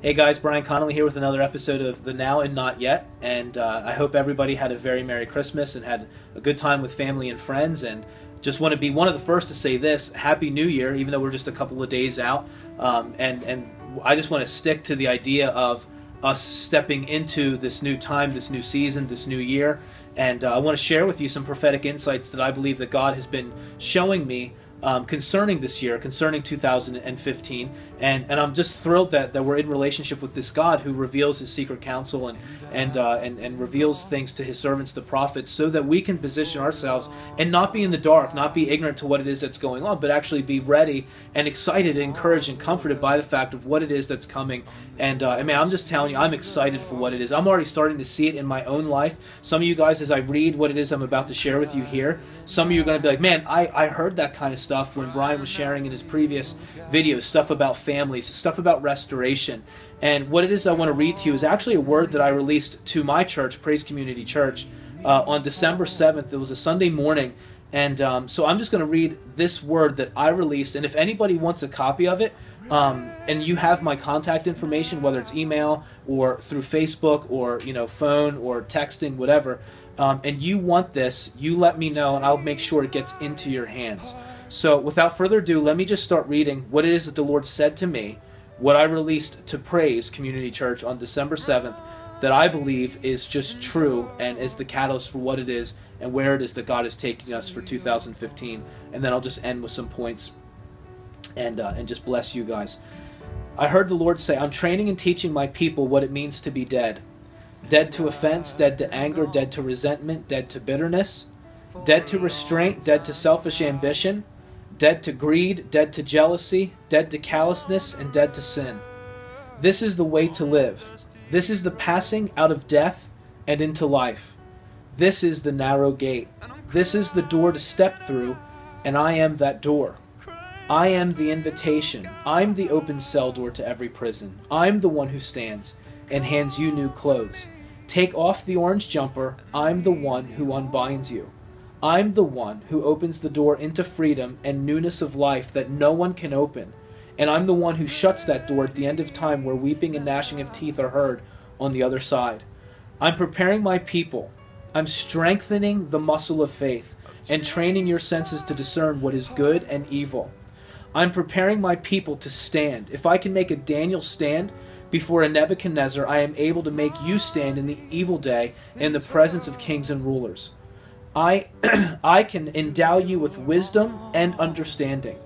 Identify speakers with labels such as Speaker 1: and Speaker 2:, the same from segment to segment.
Speaker 1: Hey guys, Brian Connolly here with another episode of The Now and Not Yet, and I hope everybody had a very Merry Christmas and had a good time with family and friends, and just want to be one of the first to say this, Happy New Year, even though we're just a couple of days out, and I just want to stick to the idea of us stepping into this new time, this new season, this new year, and I want to share with you some prophetic insights that I believe that God has been showing me concerning this year, concerning 2015, and I'm just thrilled that we're in relationship with this God who reveals His secret counsel and reveals things to His servants, the prophets, so that we can position ourselves and not be in the dark, not be ignorant to what it is that's going on, but actually be ready and excited, and encouraged, and comforted by the fact of what it is that's coming. And man, I'm just telling you, I'm excited for what it is. I'm already starting to see it in my own life. Some of you guys, as I read what it is I'm about to share with you here, some of you are going to be like, man, I heard that kind of stuff when Brian was sharing in his previous videos, stuff about families, stuff about restoration. And what it is I want to read to you is actually a word that I released to my church, Praise Community Church, on December 7th. It was a Sunday morning. And so I'm just going to read this word that I released. And if anybody wants a copy of it, and you have my contact information, whether it's email or through Facebook or phone or texting, whatever, and you want this, you let me know and I'll make sure it gets into your hands. So without further ado, let me just start reading what it is that the Lord said to me, what I released to Praise Community Church on December 7th, that I believe is just true and is the catalyst for what it is and where it is that God is taking us for 2015. And then I'll just end with some points and just bless you guys. I heard the Lord say, I'm training and teaching my people what it means to be dead. Dead to offense, dead to anger, dead to resentment, dead to bitterness, dead to restraint, dead to selfish ambition, dead to greed, dead to jealousy, dead to callousness, and dead to sin. This is the way to live. This is the passing out of death and into life. This is the narrow gate. This is the door to step through, and I am that door. I am the invitation. I'm the open cell door to every prison. I'm the one who stands and hands you new clothes. Take off the orange jumper. I'm the one who unbinds you. I'm the one who opens the door into freedom and newness of life that no one can open. And I'm the one who shuts that door at the end of time where weeping and gnashing of teeth are heard on the other side. I'm preparing my people. I'm strengthening the muscle of faith and training your senses to discern what is good and evil. I'm preparing my people to stand. If I can make a Daniel stand before a Nebuchadnezzar, I am able to make you stand in the evil day in the presence of kings and rulers. I can endow you with wisdom and understanding.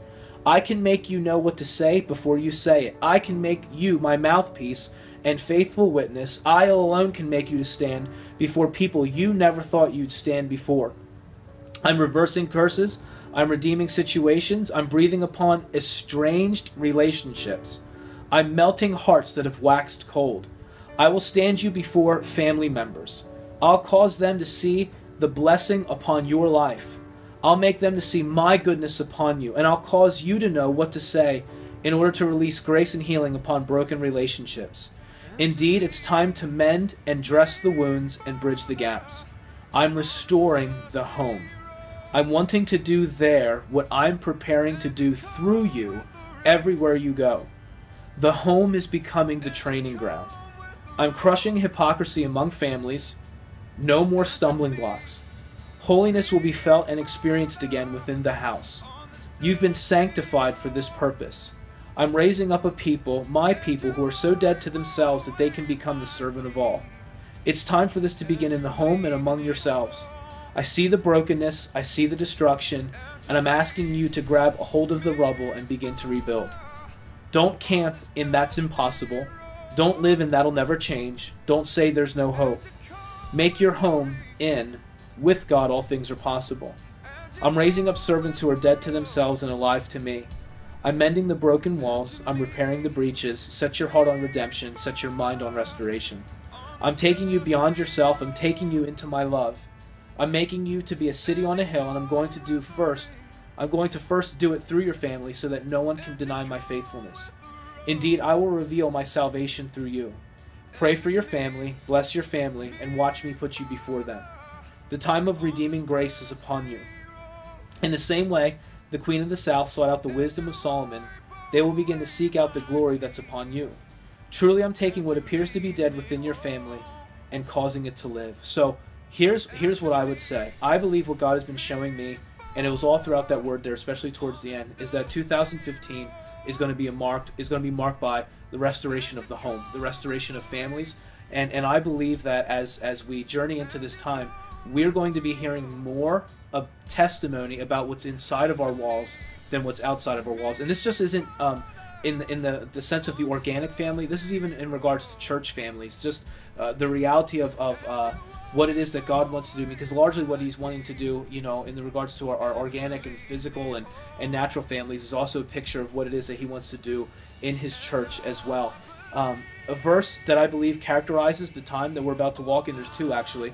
Speaker 1: I can make you know what to say before you say it. I can make you my mouthpiece and faithful witness. I alone can make you to stand before people you never thought you'd stand before. I'm reversing curses. I'm redeeming situations. I'm breathing upon estranged relationships. I'm melting hearts that have waxed cold. I will stand you before family members. I'll cause them to see the blessing upon your life. I'll make them to see my goodness upon you, and I'll cause you to know what to say in order to release grace and healing upon broken relationships. Indeed, it's time to mend and dress the wounds and bridge the gaps. I'm restoring the home. I'm wanting to do there what I'm preparing to do through you everywhere you go. The home is becoming the training ground. I'm crushing hypocrisy among families. No more stumbling blocks. Holiness will be felt and experienced again within the house. You've been sanctified for this purpose. I'm raising up a people, my people, who are so dead to themselves that they can become the servant of all. It's time for this to begin in the home and among yourselves. I see the brokenness, I see the destruction, and I'm asking you to grab a hold of the rubble and begin to rebuild. Don't camp in that's impossible. Don't live in that'll never change. Don't say there's no hope. Make your home in, with God all things are possible. I'm raising up servants who are dead to themselves and alive to me. I'm mending the broken walls. I'm repairing the breaches. Set your heart on redemption. Set your mind on restoration. I'm taking you beyond yourself. I'm taking you into my love. I'm making you to be a city on a hill, and I'm going to first do it through your family so that no one can deny my faithfulness. Indeed, I will reveal my salvation through you. Pray for your family, bless your family, and watch me put you before them. The time of redeeming grace is upon you. In the same way, the Queen of the South sought out the wisdom of Solomon, they will begin to seek out the glory that's upon you. Truly I'm taking what appears to be dead within your family and causing it to live. So here's what I would say. I believe what God has been showing me, and it was all throughout that word there, especially towards the end, is that 2015 is going to be marked by the restoration of the home, the restoration of families. And I believe that as we journey into this time, we're going to be hearing more of testimony about what's inside of our walls than what's outside of our walls. And this just isn't in the sense of the organic family. This is even in regards to church families, just the reality of what it is that God wants to do, because largely what he's wanting to do, you know, in the regards to our organic and physical and natural families, is also a picture of what it is that he wants to do in his church as well. A verse that I believe characterizes the time that we're about to walk in, there's two actually,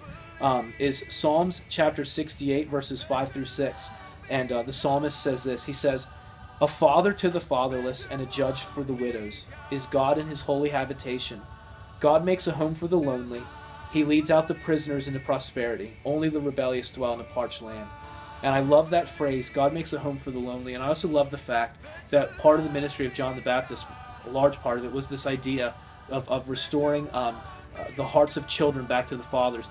Speaker 1: is Psalms chapter 68 verses 5 through 6. And the psalmist says this. He says, "A father to the fatherless and a judge for the widows is God in his holy habitation. God makes a home for the lonely. He leads out the prisoners into prosperity. Only the rebellious dwell in a parched land." And I love that phrase, God makes a home for the lonely. And I also love the fact that part of the ministry of John the Baptist, a large part of it, was this idea of restoring the hearts of children back to the fathers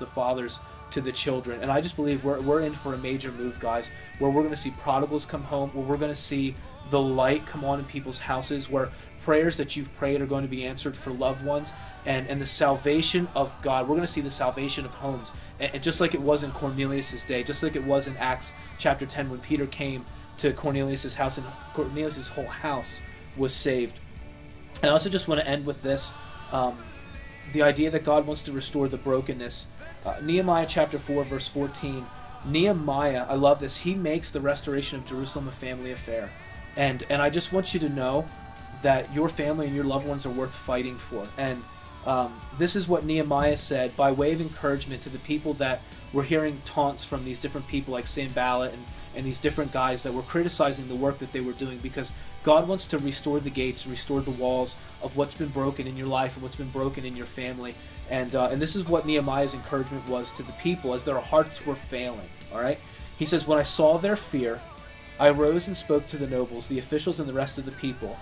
Speaker 1: to the children. And I just believe we're in for a major move, guys, where we're going to see prodigals come home, where we're going to see the light come on in people's houses, where prayers that you've prayed are going to be answered for loved ones, and the salvation of God. We're going to see the salvation of homes, and just like it was in Cornelius' day, just like it was in Acts chapter 10 when Peter came to Cornelius' house and Cornelius' whole house was saved. And I also just want to end with this, the idea that God wants to restore the brokenness. Nehemiah chapter 4 verse 14, Nehemiah, I love this, he makes the restoration of Jerusalem a family affair. And I just want you to know that your family and your loved ones are worth fighting for. And this is what Nehemiah said by way of encouragement to the people that were hearing taunts from these different people like Sanballat and these different guys that were criticizing the work that they were doing, because God wants to restore the gates, restore the walls of what's been broken in your life and what's been broken in your family. And this is what Nehemiah's encouragement was to the people as their hearts were failing. All right, he says, "When I saw their fear, I rose and spoke to the nobles, the officials, and the rest of the people.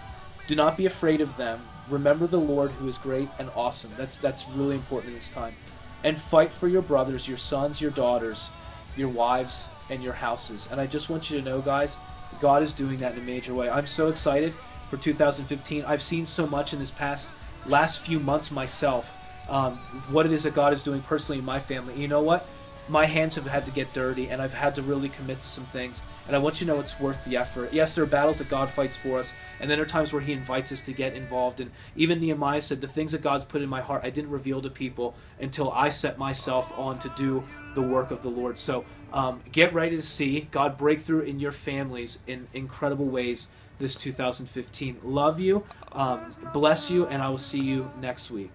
Speaker 1: Do not be afraid of them. Remember the Lord who is great and awesome." That's really important in this time. "And fight for your brothers, your sons, your daughters, your wives, and your houses." And I just want you to know, guys, God is doing that in a major way. I'm so excited for 2015. I've seen so much in this last few months myself, what it is that God is doing personally in my family. You know what? My hands have had to get dirty, and I've had to really commit to some things. And I want you to know it's worth the effort. Yes, there are battles that God fights for us, and then there are times where he invites us to get involved. And even Nehemiah said, the things that God's put in my heart, I didn't reveal to people until I set myself on to do the work of the Lord. So get ready to see God break through in your families in incredible ways this 2015. Love you, bless you, and I will see you next week.